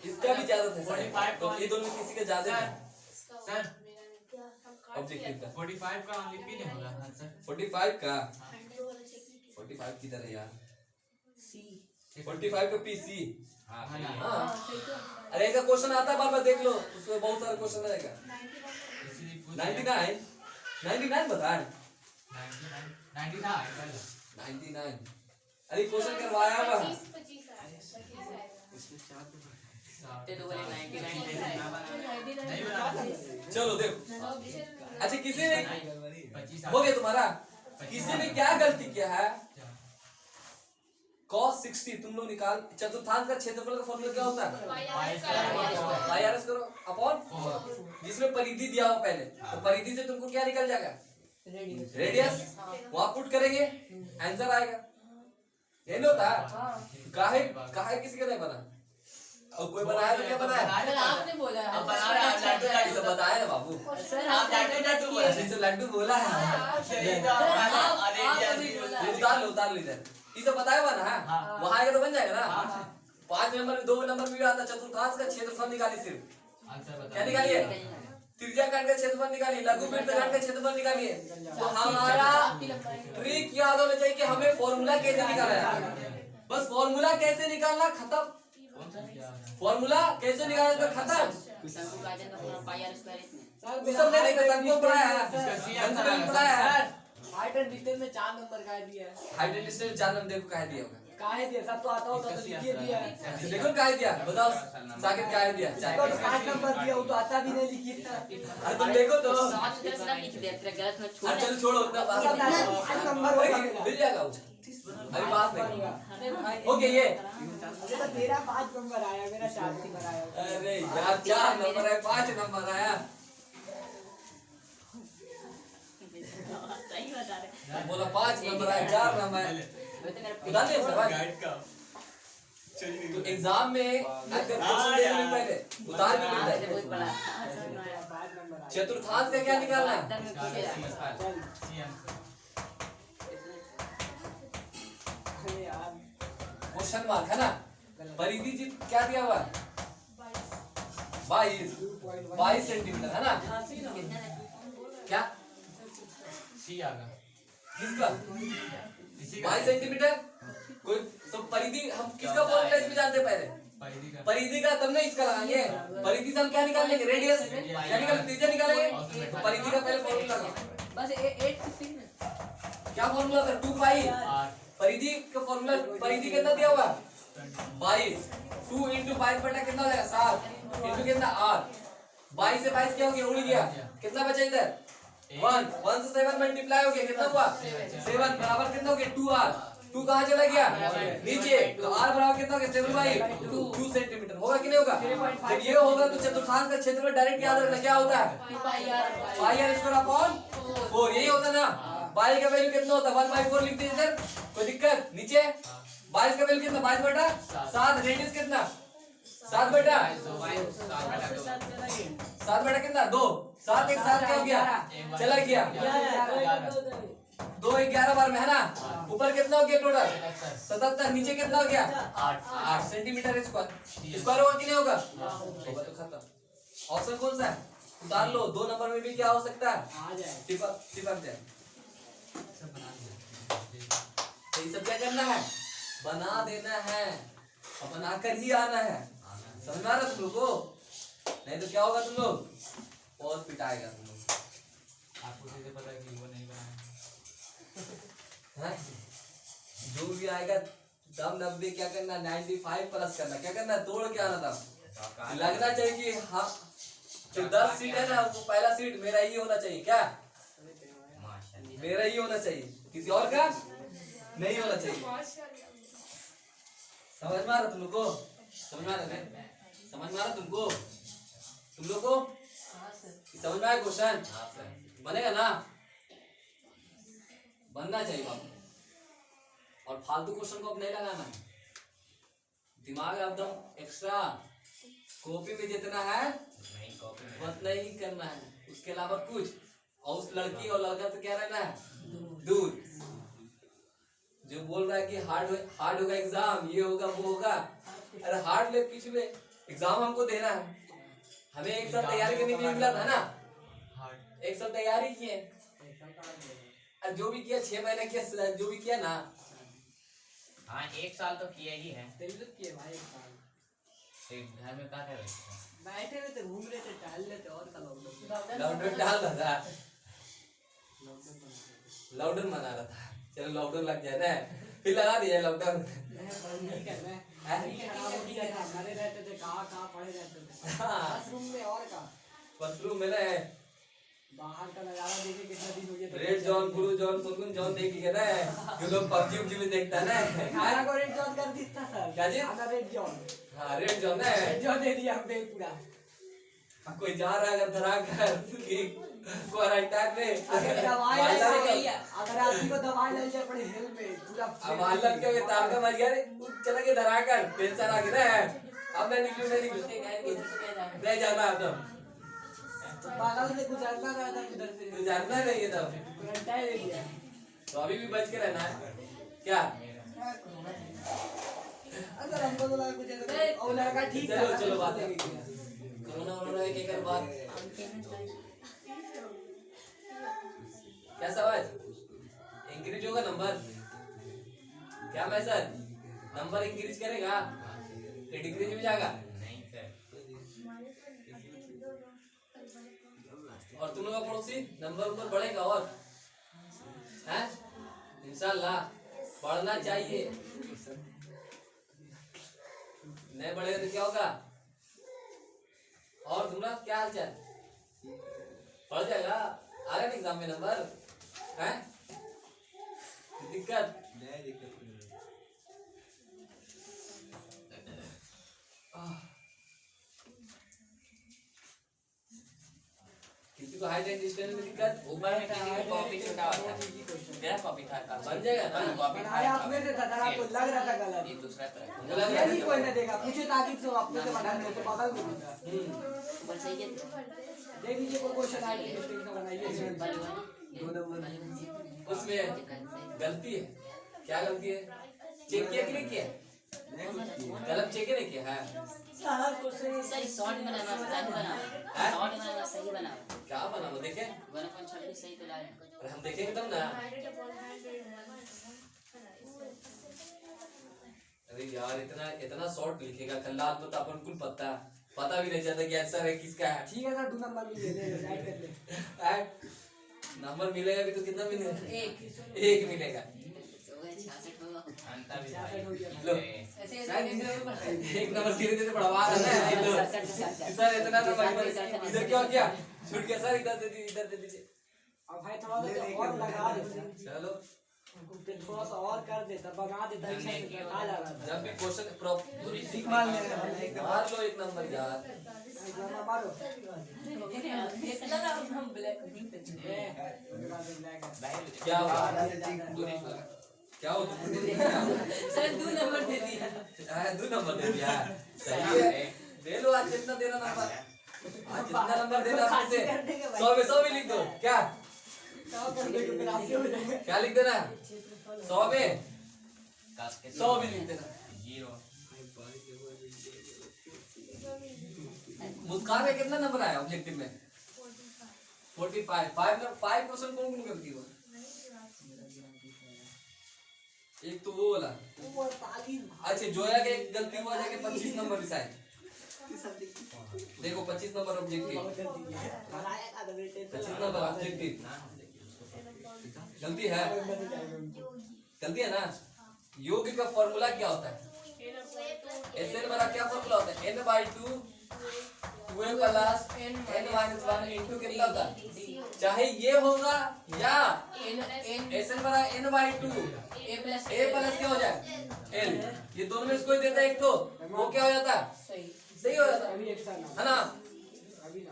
इसका भी ज्यादा था तो ये दोनों किसी के ज्यादा है सर ऑब्जेक्टिव का। 45 का लिपि नहीं होगा आंसर। 45 का 45 किधर है यार? 45 का पीसी। हां ना हाँ अरे ऐसा क्वेश्चन आता है बार बार देख लो। उसमें बहुत सारे क्वेश्चन रहेगा। इसीलिए पूछ 99 बताए 99 था 99। अरे क्वेश्चन करवाया हुआ है। ते तो बोले 99 नहीं बना। चलो देखो। अच्छा किसी ने 25 हो गया तुम्हारा। किसी ने क्या गलती किया है? cos 60 तुम लोग निकाल। चतुर्थांश का क्षेत्रफल का फॉर्मूला क्या होता है? पाई आर एस करो अपॉन जिसमें परिधि दिया हो पहले। तो परिधि से तुमको क्या निकल जाएगा? रेडियस। वहां पुट करेंगे आंसर आएगा। ये नहीं होता? काहे किसी का नहीं बना? और कोई बनाया तो क्या बनाया? आपने बोला है। अब बना रहे हैं, आप लड्डू का इसे बताया ना बाबू। सर आप लड्डू बोला। इसे लड्डू बोला है। यही तो अरे उतार लो इधर। इसे बताया हुआ ना? वहां आएगा तो बन जाएगा ना? 5 नंबर में 2 नंबर में भी आता। चतुर्थांश का क्षेत्रफल निकालिए सिर्फ। आंसर बता। क्या निकालिए? त्रिज्या काट का क्षेत्रफल निकालिए। लघु वृत्त काट का क्षेत्रफल निकालिए। तो हमारा ट्रिक याद होना चाहिए कि हमें फॉर्मूला कैसे निकालना है। बस फॉर्मूला कैसे निकालना खत्म। फॉर्मूला कैसे निकालना तो खत्म। शंकु का आयतन का पूरा पाई आर स्क्वायर इतना। उस सब नहीं देखा। शंकु पढ़ाया है। पढ़ाया है। हाइट एंड डिस्टेंस में 4 नंबर का दिया है। हाइट एंड डिस्टेंस जानना देखो काहे दिया होगा। काहे दिया? सब तो आता होता तो लिखिए दिया है। देखो काहे दिया बताओ। साकिब काहे दिया? तो 5 नंबर दिया वो तो आता भी नहीं लिखिए था। अरे तुम देखो तो। सात उधर से लिख दिया तेरा गलत में छोड़। चलो छोड़ो उतना बात 5 नंबर होगा मेरा। मिल जाएगा वो। अभी बात नहीं। ओके ये अरे तो तेरा 5 नंबर आया मेरा 4 नंबर आया। अरे यार 4 नंबर है 5 नंबर आया। सही बता रहे। बोला 5 नंबर आया 4 नंबर है। वैसे मेरा बता दे भाई। गाइड का तो एग्जाम में अगर क्वेश्चन देने से पहले उतार भी लेता आज है। बहुत बड़ा समझ में आया। 5 नंबर आ चतुर्थांश का क्या निकालना है? अंदर में पूछेगा। चल CM अरे यार क्वेश्चन मार्क है ना। परिधि जी क्या दिया हुआ है? 22 सेंटीमीटर है ना। कितना है? क्या C आ गया किसका इसी का 22 सेंटीमीटर? कोई तो परिधि हम किसका फॉर्मूला इसमें जानते हैं पहले? परिधि का परिधि का, तब नहीं इसका लगाएंगे। परिधि से हम क्या निकालेंगे? रेडियस यानी कि त्रिज्या निकालेंगे। तो परिधि का पहले फॉर्मूला लगा। बस 8 ना। क्या फॉर्मूला था? 2 पाई। R परिधि का फॉर्मूला, परिधि कितना दिया हुआ? 22। 2 into 22 बटा कितना हो जाएगा? 7 into कितना? 8। 22 से 22 क्या हो गया? उड़ गया। कितना बचा इधर? 1 से 7 मल्टीप्लाई हो गया, कितना हुआ? 7 बराबर कितना हो गया? 2r। 2 कहाँ चला गया? नीचे। तो r बराबर कितना हो गया? 7/2 सेंटीमीटर। होगा कि नहीं होगा? जब ये होगा तो चतुर्थांश का क्षेत्रफल डायरेक्ट याद रखना क्या होता है? पाई r स्क्वायर अपॉन 4। यही होता ना। पाई का वैल्यू कितना होता है? 1/4 लिख दीजिए इधर, कोई दिक्कत? नीचे 22 का वैल्यू कितना? 22 बटा 7। रेडियस कितना? 7 बटा 7 बटा कितना? 2। 7 एक 7 क्या हो गया? चला गया। 2 11 बार में है ना। ऊपर कितना हो गया टोटल? 77। नीचे कितना हो गया? 8 सेंटीमीटर स्क्वायर। स्क्वायर होगा कि नहीं होगा? होगा तो खत्म। ऑप्शन कौन सा है? उतार लो। 2 नंबर में भी क्या हो सकता है? आ जाए चिपक जाए। तो ये सब क्या करना है? बना देना है और बनाकर ही आना है। समझ में आ रहा तुम लोग को? नहीं तो क्या होगा तुम लोग? बहुत पिटाएगा तुम लोग। आपको सीधे पता है कि वो नहीं बनाया हैं? जो भी आएगा दम 90 क्या करना? 95 प्लस करना। क्या करना? तोड़ के आना था। लगना चाहिए कि हाँ जो 10 सीट है ना वो पहला सीट मेरा ही होना चाहिए। क्या मेरा ही होना चाहिए, किसी और का नहीं होना चाहिए। समझ में आ रहा तुम लोग को? समझ में आ रहा है? समझ में आ रहा तुमको? तुम लोग को समझ में आया क्वेश्चन? बनेगा ना? बनना चाहिए बाबू। और फालतू क्वेश्चन को अब नहीं लगाना है। दिमाग एकदम एक्स्ट्रा। कॉपी में जितना है उतना ही करना है, उसके अलावा कुछ। और उस लड़की और लड़का से क्या रहना है? दूर। जो बोल रहा है कि हार्ड होगा एग्जाम, ये होगा वो होगा, अरे हार्ड ले किस ले, एग्जाम हमको देना है। हमें एक साल तैयारी करने के लिए मिला था ना। हार्ड एक साल तैयारी किए और जो भी किया 6 महीने किया, जो भी किया ना। हाँ 1 साल तो किया ही है। दिल्लत किए भाई एक साल। तो घर में क्या कर रहे थे? बैठे रहते, घूम रहे थे, टहल रहे थे और का लॉकडाउन लॉकडाउन डाल रहा था, लॉकडाउन बना रहे लॉकडाउन मना रहा था। चलो लॉकडाउन लग जाए ना, फिर लगा दिया लॉकडाउन। नहीं करना है। खराब हो गया था, मरे रहते थे, कहाँ पड़े रहते थे। हाँ। बस रूम में और का मशरूम में ना है, बाहर का नजारा देखे कितना दिन हो गया। रेड जॉन, ब्लू जॉन, पुरकुन जॉन देख के ना जो लोग पबजी उबजी में देखता है ना। खाना को रेड जॉन कर दिया सर। क्या चीज? खाना रेड जॉन। हाँ रेड जॉन ना रेड जॉन दे दिया हमने पूरा। कोई जा रहा है अगर धरा कर क्वारंटाइन में, अगर दवाई मालदा ले के- लिया, अगर आदमी को दवाई ले लिया अपने हेल में पूरा। अब हालत क्या हुई, तार का मर गया रे, चला गया धरा कर, टेंशन आ गया ना। अब मैं निकलूं नहीं निकलूं, नहीं जाना अब तो। बगल से गुजरना रहा था उधर से। तू जानना नहीं है तब। क्वारंटाइन ले लिया। तो अभी भी बच के रहना है क्या? अगर हमको तो लगा कुछ ऐसा और लड़का ठीक था। चलो चलो बात है। कोरोना वोरोना एक एक बात क्या समझ? इंक्रीज होगा नंबर क्या मैसेज? नंबर इंक्रीज करेगा कि डिक्रीज में जाएगा? नहीं सर। और तुम लोग का पड़ोसी नंबर ऊपर बढ़ेगा और हैं? इंशाल्लाह बढ़ना चाहिए। नहीं बढ़ेगा तो क्या होगा? और तुम्हारा क्या हाल चाल? बढ़ जाएगा, आ रहा एग्जाम में नंबर हैं? दिक्कत किसी को उसको हाइट एंड डिस्टेंस में दिक्कत ऊपर में किसी का कॉपी छूटा हुआ था तेरा कॉपी था कल बन जाएगा ना? कॉपी बनाया आपने से था, जरा आपको लग रहा था गलत। ये दूसरा तरह मुझे लग रहा यही है कोई नहीं देखा, पूछे ताकि से आपने से बनाने को बगल में होगा। ऊपर सही है देख लीजिए कोई क्वेश्चन आए इंटरेस्टिंग का बनाइए। दो नंबर उसमें गलती है। क्या गलती है? चेक किया कि नहीं किया? गलत चेक नहीं किया है? सही शॉर्ट बनाना सही बना शॉर्ट बनाना सही बना क्या बना वो देखे? 1.26 सही तो लाए अरे हम देखेंगे तब ना। अरे यार इतना इतना शॉर्ट लिखेगा कल्ला तो अपन को पता भी नहीं चलता कि आंसर है किसका है। ठीक है सर, 2 नंबर भी ले ले, राइट कर ले। नंबर मिलेगा भी तो कितना मिलेगा? एक मिलेगा। अंतर भी लो भाई एक नंबर धीरे धीरे बढ़वा रहा है सर इतना ना भाई इधर क्यों किया? छूट गया सर, इधर दे दीजिए। अब भाई थोड़ा सा और लगा देते, चलो थोड़ा सा और कर देता, बना देता, अच्छा से बैठा जा रहा था। जब भी क्वेश्चन प्रॉपर ठीक मान ले रहा है एकदम। मार लो एक नंबर यार। एकदम मारो। क्या हुआ? क्या हो सर 2 नंबर दे दिया 2 नंबर दे दिया। सही है, दे लो आज जितना देना नंबर, आज जितना नंबर देना आपसे 100 में 100 भी लिख दो। क्या क्या लिख देना? 100 में 100 भी लिख देना। 0 मुस्कान का कितना नंबर आया ऑब्जेक्टिव में? 45। 5% कौन कौन करती है? एक तो वो वाला। अच्छा जोया के एक गलती हुआ जाके 25 नंबर रिसाइड। देखो 25 नंबर ऑब्जेक्टिव, 25 नंबर ऑब्जेक्टिव गलती है ना? योग का फॉर्मूला क्या होता है? SN बराबर क्या फॉर्मूला होता है? n/2 2a plus n-1 into कितना होता है? चाहे ये होगा या SN बराबर n/2 a प्लस क्या हो जाए l, ये दोनों में से कोई देता है एक तो वो क्या हो जाता है? सही हो जाता है ना?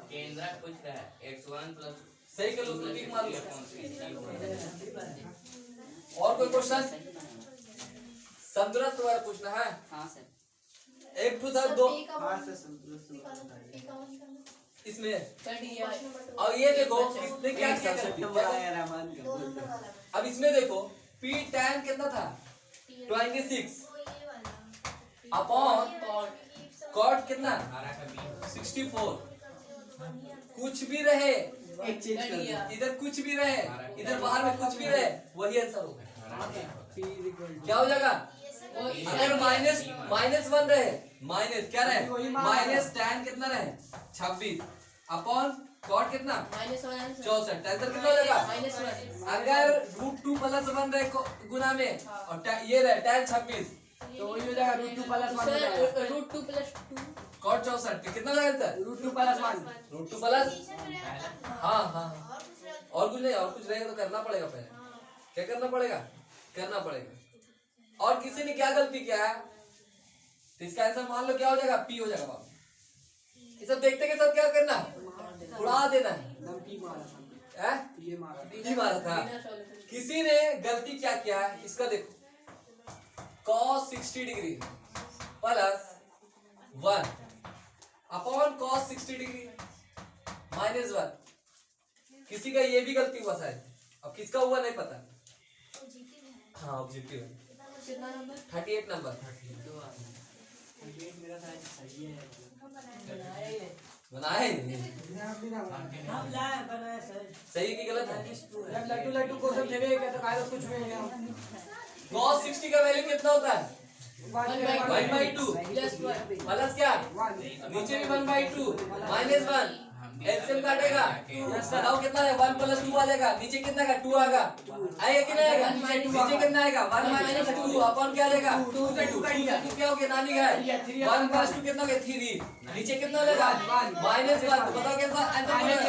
केंद्र पूछ रहा है x1 प्लस सही कर लो तो ठीक मान लो। और कोई क्वेश्चन? संतुलित वाला पूछना है। हां सर एक टू था दो इसमें। और ये देखो किसने क्या किया? अब इसमें देखो p tan कितना था? 26 अपॉन cot कितना? 64। कुछ भी रहे इधर, कुछ भी रहे इधर, बाहर में कुछ भी रहे वही आंसर होगा। क्या हो जाएगा? अगर -1 रहे, माइनस क्या रहे? माइनस tan कितना रहे? 26 अपॉन cot कितना? -1 64। आंसर कितना हो जाएगा? अगर √2 + 1 रहे गुना में और ये रहे tan 26 तो वही हो जाएगा √2 + 1 हो जाएगा। √2 + 2 cot 64 कितना हो जाएगा आंसर? √2 + 1। √2 प्लस हाँ और कुछ नहीं, और कुछ रहेगा तो करना पड़ेगा। पहले क्या करना पड़ेगा? और किसी ने क्या गलती किया है तो इसका आंसर मान लो क्या हो जाएगा? P हो जाएगा बाबू। ये सब देखते के साथ क्या करना? उड़ा देना है। नमकी मारा था। हैं? ये मारा। P मारा था। किसी ने गलती क्या किया है इसका देखो, cos 60 degree plus 1 upon cos 60 degree -1। किसी का ये भी गलती हुआ शायद, अब किसका हुआ नहीं पता। हाँ ऑब्जेक्टिव है। 38 नंबर मेरा शायद सही है। बनाए नहीं। हम लाए बनाए सर। सही की गलत है? जब लड्डू को सब देवे क्या तो खाए कुछ भी नहीं। cos 60 का वैल्यू कितना होता है? 1/2 प्लस क्या? नीचे भी 1/2 -1 एलसीएम काटेगा बताओ कितना है? 1 + 2 आ जाएगा। नीचे कितना का 2 आएगा कि नहीं आएगा? नीचे कितना आएगा? 1 - 2 अपन क्या आ जाएगा? 2 से 2 क्या हो गया? नानी का है 1 + 2 कितना हो गया? 3। नीचे कितना हो जाएगा? -1। तो बताओ कैसा आंसर बनेगा?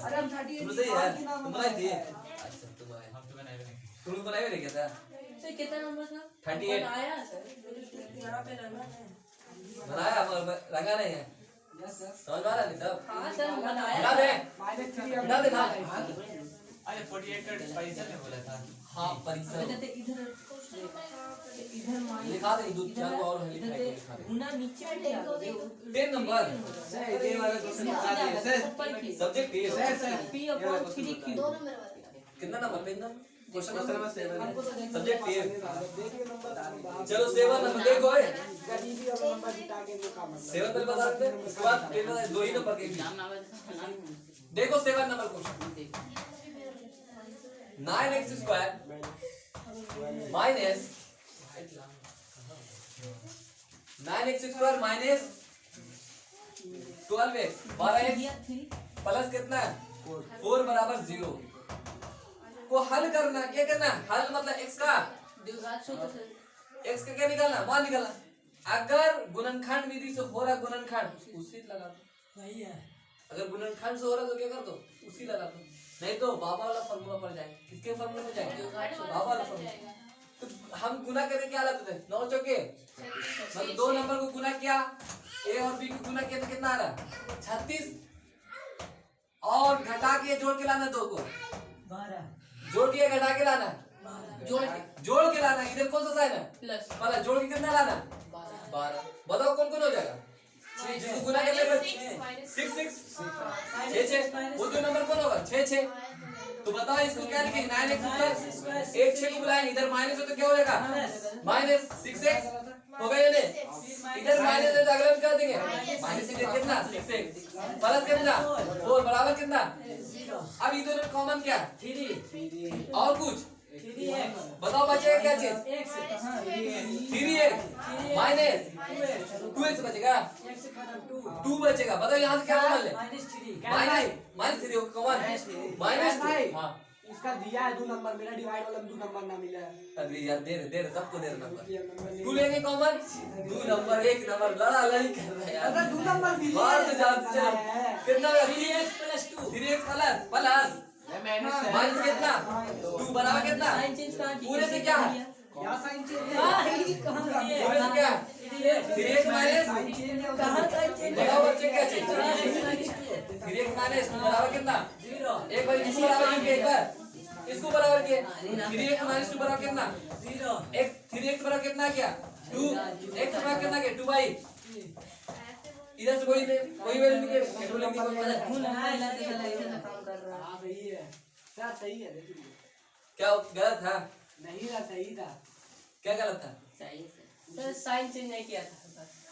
अरे हम 38 तुम सही है, तुम बनाए थे। अच्छा तुम बनाए नहीं क्या था? सर कितना नंबर था? 38 आया सर बनाया पर रंगा नहीं है। यस सर समझ में आ रहा नहीं सब? हाँ सर बताया हिला दे। -3 हिला दे ना। अरे 48 का परिसर में बोला था। हाँ परिसर इधर इधर माइनस लिखा दे दो चार और है लिखा है लिखा दे। गुना नीचे में क्या होगा? 10 नंबर सर ये वाला क्वेश्चन बता दिए सर सब्जेक्ट ए सर P upon 3Q कितना नंबर पेज ना क्वेश्चन हमको नंबर तो देखना सब्जेक्ट ए देखिए नंबर चलो 7 नंबर देखो ए गरीबी और नंबर जिता के वो काम 7 नंबर बता देते हैं। उसके बाद 10 नंबर दो ही नंबर के नाम ना बता देखो 7 नंबर क्वेश्चन देख 9x square minus 9x square minus 12x 12x plus कितना है 4 बराबर 0 को हल करना। क्या करना? हल मतलब x का द्विघात सूत्र से x का क्या निकालना? मान निकालना। अगर गुणनखंड विधि से हो रहा गुणनखंड उसी लगा दो। सही है अगर गुणनखंड से हो रहा तो क्या कर दो? उसी लगा दो। नहीं तो बाबा वाला फॉर्मूला पर जाए। किसके फॉर्मूले में जाए? बाबा वाला फॉर्मूला। तो हम गुना करके क्या लाते थे? 9 चौके मतलब 2 नंबर को गुना किया a और b को गुना किया तो कितना आ रहा? 36 और घटा के जोड़ के लाना 2 को 12 जोड़ के घटा के लाना जोड़ के लाना। इधर कौन सा साइन है? प्लस मतलब जोड़ के कितना लाना? 12 बताओ कौन कौन हो जाएगा? इसको गुना कर ले 6 6 वो 2 नंबर कौन होगा? 6 तो बताओ इसको क्या लिखेंगे? 9x एक 6 को बुलाएंगे इधर माइनस हो तो क्या हो जाएगा? माइनस 6x हो गया नहीं? इधर माइनस है तो अगले में क्या देंगे? माइनस से कितना? 6x प्लस कितना? 4 बराबर कितना? अब ये दोनों कॉमन क्या? 3 और कुछ बताओ बचेगा क्या चीज? 3x माइनस 2x बचेगा 2 बचेगा। बताओ यहाँ से क्या कॉमन ले? माइनस 3 कॉमन माइनस भाई हाँ इसका दिया है 2 नंबर मेरा डिवाइड वाला में 2 नंबर ना मिला है अरे यार दे रहे सबको दे रहे नंबर ये नंबर नहीं 2 लेंगे कॉमन 2 नंबर 1 नंबर लड़ी कर रहा है यार। अगर 2 नंबर भी बाहर तो जानते है हैं कितना 3x प्लस प्लस माइनस कितना 2 बराबर कितना? साइन चेंज कहां की? पूरे से क्या है? क्या साइन चेंज हां है ये कहां है? पूरे से क्या? 3x माइनस साइन चेंज है कहां साइन चेंज है? बताओ बच्चे क्या चीज? 3x माइनस 2 बराबर कितना? 0 एक बार इसको बराबर किया एक बार इसको बराबर किया 3x माइनस 2 बराबर कितना? 0 x 3x बराबर कितना क्या? 2 x बराबर कितना क्या? 2y इधर से वही वैल्यू निकले पेट्रोल लिख दी कोई खून है लाते चला काम कर रहा है। हां सही है सर सही है देखिए क्या गलत था? नहीं था सही था क्या गलत था? सही सर साइन चेंज नहीं किया था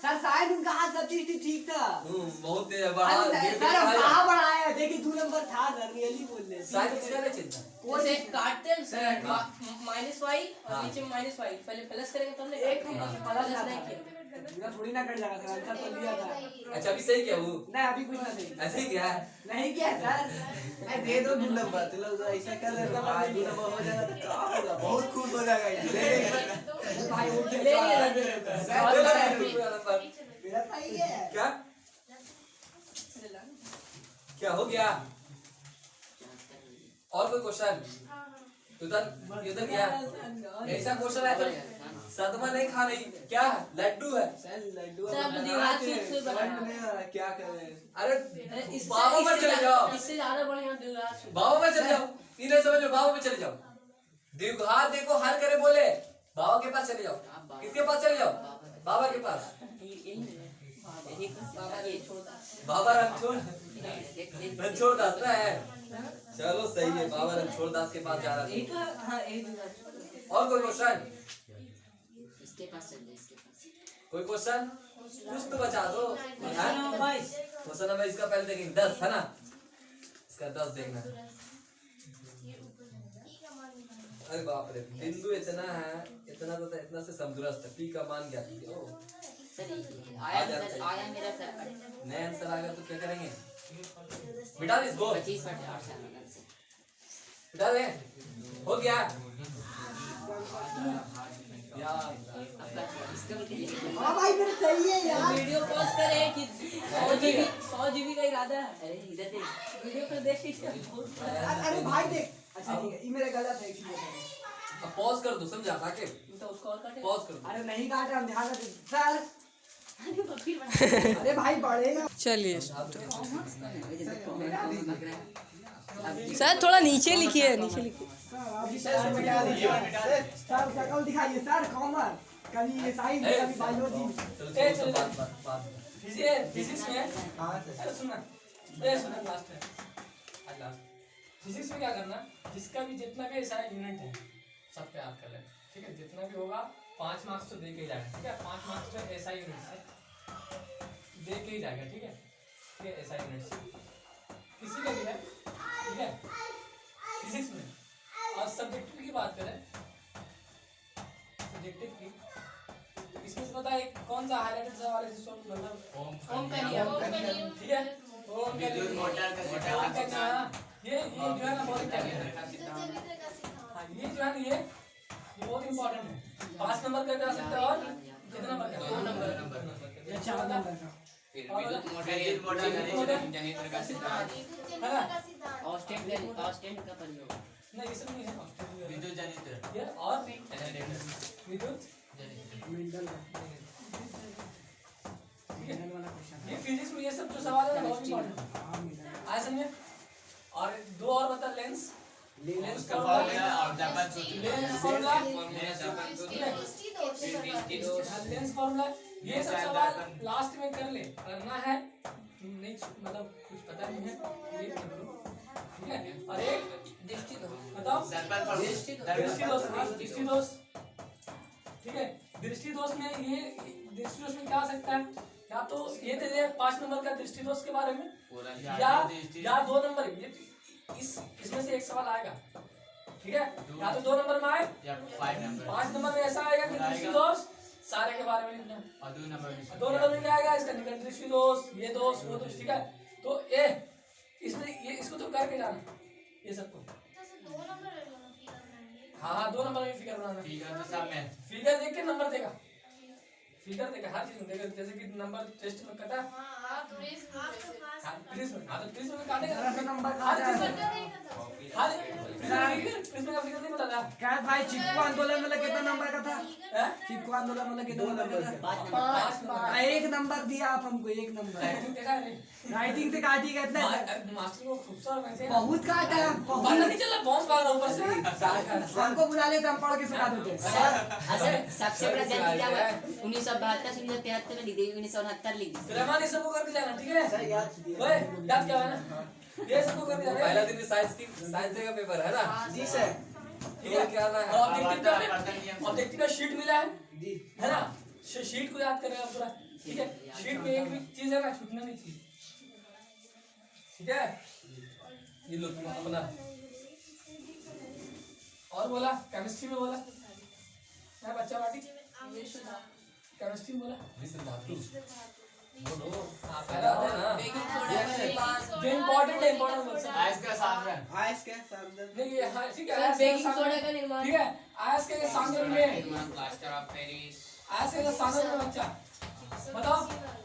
सर साइन उनका हाथ सब चीज ठीक था बहुत तेज है बड़ा सर कहां बढ़ाया देखिए 2 नंबर था सर रियली बोल रहे साइन किसका नहीं चिंता कोई काटते हैं सर हाँ। माइनस वाई और हाँ। नीचे में माइनस वाई पहले प्लस करेंगे तो हमने एक प्लस नहीं किया पूरा थोड़ी ना कट जाएगा सर आंसर तो लिया था अच्छा अभी सही क्या वो नहीं अभी कुछ ना सही ऐसे ही क्या है नहीं किया सर अरे दे दो 2 नंबर तुम लोग ऐसा कर ले 2 नंबर हो जाएगा तो क्या होगा बहुत खुश हो जाएगा ये भाई वो ले लिए मेरा सही है क्या क्या हो गया और कोई क्वेश्चन उधर क्या ऐसा क्वेश्चन है तो सदमा नहीं खा रही क्या लड्डू है सर लड्डू सर आप दिमाग से बना नहीं आ रहा क्या कर रहे हैं अरे बाबा पर चले जाओ इससे ज्यादा बढ़िया दिमाग बाबा पर चले जाओ इन्हें समझो बाबा पे चले जाओ द्विघात देखो हल करे बोले बाबा के पास चले जाओ किसके पास चले जाओ बाबा के पास बाबा रणछोड़ दास ना है चलो सही है बाबा रणछोड़ दास के पास जा रहा है और कोई क्वेश्चन इसके पास चल जाए इसके पास कोई क्वेश्चन कुछ तो बचा दो क्वेश्चन नंबर इसका पहले देखेंगे 10 है ना इसका 10 देखना अरे बाप रे बिंदु इतना है इतना से समदूरस्थ है p का मान क्या है ओ सर आया मेरा सर नया आंसर आएगा तो क्या करेंगे बिटा दे इसको 25/8 से बिटा दे हो गया यार आपका इसका भी करिए हां भाई मेरा सही है यार वीडियो पॉज करें कि 100 जीबी का इरादा है अरे इधर देख वीडियो पर देख लीजिए अरे भाई देख अच्छा ठीक है ये मेरा गलत है इसलिए अब पॉज कर दो समझा साकिब तो उसको और काटे पॉज कर दो अरे नहीं काट रहा हम ध्यान रख सर अरे भाई बढ़ेगा। चलिए समझा दो कैसे लिखना है। सर थोड़ा नीचे लिखिए, नीचे लिखिए। सर शकल दिखाइए सर, कॉमन कभी ये साइंस कभी बायोलॉजी। चलो बात फिजिक्स में हाँ सर अरे सुनना लास्ट है आज लास्ट फिजिक्स में क्या करना, जिसका भी जितना भी ऐसा यूनिट है सब पे याद कर ले, ठीक है। जितना भी होगा 5 मार्क्स तो दे के ही जाएगा, ठीक है। 5 मार्क्स तो ऐसा यूनिट से दे के ही जाएगा, ठीक है। ये ऐसा यूनिट से किसी का भी है, ठीक है, फिजिक्स में। और सब्जेक्टिव की बात करें, सब्जेक्टिव की इसमें से पता है कौन सा हाईलाइटेड सवाल है जिसको मतलब ओम का नियम ठीक है। ओम का विद्युत मोटर का सिद्धांत, ये जो है ना बहुत इंपॉर्टेंट है। हाँ ये जो है ना ये बहुत इंपॉर्टेंट है। 5 नंबर का जा सकता है और कितना नंबर का 2 नंबर ये 4 नंबर का। विद्युत मोटर जनित्र का सिद्धांत, ऑस्टेंट का प्रयोग नहीं ये सब नहीं है। विद्युत जनित्र ये और विद्युत मिडल का ठीक है। वाला क्वेश्चन। ये फिजिक्स में ये सब जो सवाल है ना बहुत इंपॉर्टेंट है। हां मिडल। आया समझे। और 2 और बता, लेंस उसका फॉर्मूला और जापान सूत्र लेंस फॉर्मूला दृष्टि दोष लेंस फॉर्मूला ये सब सवाल लास्ट में कर ले, करना है नहीं मतलब कुछ पता नहीं है ये कर लो, ठीक है। और एक दृष्टि दोष बताओ दर्पण पर दृष्टि दोष ठीक है। दृष्टि दोष में ये दृष्टि दोष में क्या आ सकता है, या तो ये दे दे 5 नंबर का दृष्टि दोष के बारे में, या 2 नंबर ये इसमें से एक सवाल आएगा, ठीक है। या तो 2 नंबर में आए या 5 नंबर 5 नंबर में ऐसा आएगा कि दृष्टि दोष सारे के बारे में लिखना है। और 2 नंबर 2 नंबर में क्या आएगा, इसका निकट दृष्टि दोष, ये दोष वो दोष, ठीक है। तो ए इसमें ये इसको तो करके जाना ये सबको। हाँ 2 नंबर में फिगर बनाना। ठीक है तो सब में फिगर देख के नंबर देगा, फिगर देगा हर चीज में देगा। जैसे कि नंबर टेस्ट में कटा प्रिज्म में काटेगा नंबर का हर चीज में प्रिज्म का फिगर नहीं बताता क्या भाई चिपको आंदोलन में कितना नंबर का था? है। चिपको आंदोलन में कितना नंबर का था? 5 नंबर एक नंबर दिया आप हमको, एक नंबर। देखा है राइटिंग से काटी गए इतना मास्टर को खूबसूरत वैसे बहुत काटा है, पता बहुत। नहीं चला बॉन्स भाग रहा ऊपर से हमको बुला लेते हम पढ़ के सिखा देते। सर सबसे बड़ा गलती क्या हुआ 1972 से 1973 में लिख दी, 1969 लिख दी। रहमान ये सबको करके जाना, ठीक है। सर याद ओए याद क्या है ना, ये सबको करके जाना पहला दिन भी साइंस का पेपर है ना जी सर। ठीक है। क्या ना है और ऑब्जेक्टिव का शीट मिला है जी है ना, शीट को याद करेगा पूरा, ठीक है। शीट में एक भी चीज है ना छूटना नहीं चाहिए, ठीक है। ये लो अपना और बोला केमिस्ट्री में बोला क्या बच्चा बाटी केमिस्ट्री में बोला विसिद्धातु हाँ पहला है ना जो इम्पोर्टेंट है इम्पोर्टेंट बोल सकते आइस का साधन आइस के सामने नहीं ये हाँ ठीक है सर बेकिंग सोडा का निर्माण ठीक है। आयस के सांद्र में प्लास्टर ऑफ पेरिस आयस के सांद्र में बच्चा बताओ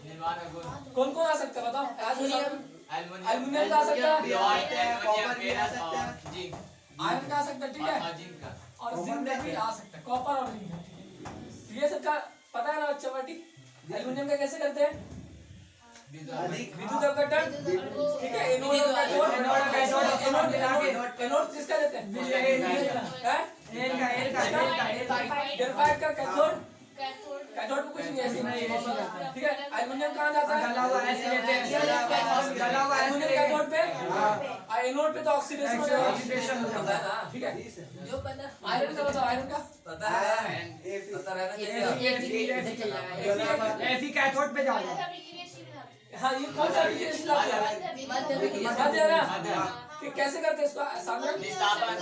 निर्माण गुण कौन कौन आ सकता है बताओ। आयस के सांद्र एल्युमिनियम का आ सकता है, लोहाइट एल्युमिनियम फेरस और जिंक आयरन का आ सकता है, ठीक है। और जिंक का और जिंक भी आ सकता है, कॉपर और जिंक, ठीक है। ये सब का पता है ना बच्चा बाटी। एल्युमिनियम का कैसे करते हैं, विद्युत अपघटन, ठीक है। एनोड किसका देते हैं, ग्रेफाइट का कैथोड, कैथोड में कुछ नहीं ऐसे ठीक है। एल्युमिनियम कहाँ जाता है, एल्युमिनियम कैथोड पे, एनोड पे तो ऑक्सीडेशन हो जाएगा, ठीक है। आयरन का बताओ, आयरन का पता है पता रहना चाहिए एफी कैथोड पे जाओ। हाँ ये कौन सा विकिरण लाता है, मध्य है ना। कि कैसे करते हैं इसको सांद्रण, विस्थापन